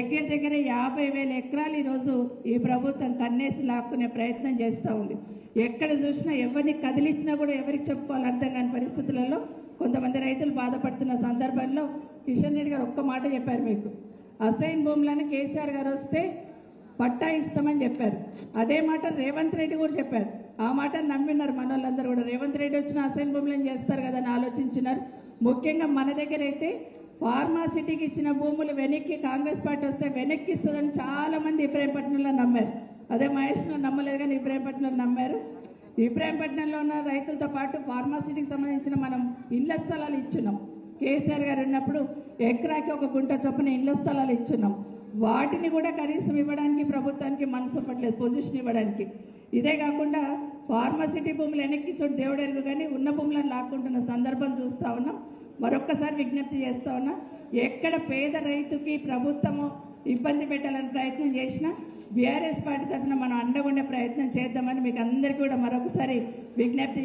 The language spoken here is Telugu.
దగ్గర దగ్గర 50,000 ఎకరాలు ఈరోజు ఈ ప్రభుత్వం కన్నేసి లాక్కునే ప్రయత్నం చేస్తూ ఉంది. ఎక్కడ చూసినా ఎవరిని కదిలించినా కూడా ఎవరికి చెప్పుకోవాలి అర్థం కాని పరిస్థితులలో కొంతమంది రైతులు బాధపడుతున్న సందర్భంలో కిషన్ రెడ్డి గారు ఒక్క మాట చెప్పారు. మీకు అసైన్ భూములను కేసీఆర్ గారు వస్తే పట్టా ఇస్తామని చెప్పారు. అదే మాట రేవంత్ రెడ్డి కూడా చెప్పారు. ఆ మాట నమ్మినారు మన వాళ్ళందరూ కూడా. రేవంత్ రెడ్డి వచ్చిన అసైన్ భూములను చేస్తారు కదా అని ఆలోచించినారు. ముఖ్యంగా మన దగ్గర అయితే ఫార్మాసిటీకి ఇచ్చిన భూములు వెనక్కి కాంగ్రెస్ పార్టీ వస్తే వెనక్కి ఇస్తుందని చాలా మంది ఇబ్రాహీంపట్నంలో నమ్మారు. అదే మహేష్లో నమ్మలేదు కానీ ఇబ్రాహీంపట్నంలో నమ్మారు. ఇబ్రాహీంపట్నంలో ఉన్న రైతులతో పాటు ఫార్మాసిటీకి సంబంధించిన మనం ఇళ్ల స్థలాలు ఇచ్చున్నాం. కేసీఆర్ గారు ఉన్నప్పుడు ఎకరాకి 1 గుంట చొప్పున ఇళ్ల స్థలాలు ఇచ్చున్నాం. వాటిని కూడా కనీసం ఇవ్వడానికి ప్రభుత్వానికి మనసు పట్టలేదు, పొజిషన్ ఇవ్వడానికి. ఇదే కాకుండా ఫార్మాసిటీ భూములు వెనక్కి చోటు దేవుడెరుగు కానీ ఉన్న భూములను లాక్కుంటున్న సందర్భం చూస్తూ ఉన్నాం. మరొక్కసారి విజ్ఞప్తి చేస్తూ ఉన్నా, ఎక్కడ పేద రైతుకి ప్రభుత్వము ఇబ్బంది పెట్టాలని ప్రయత్నం చేసినా బీఆర్ఎస్ పార్టీ తరఫున మనం అండగుండే ప్రయత్నం చేద్దామని మీకు అందరికీ కూడా మరొకసారి విజ్ఞప్తి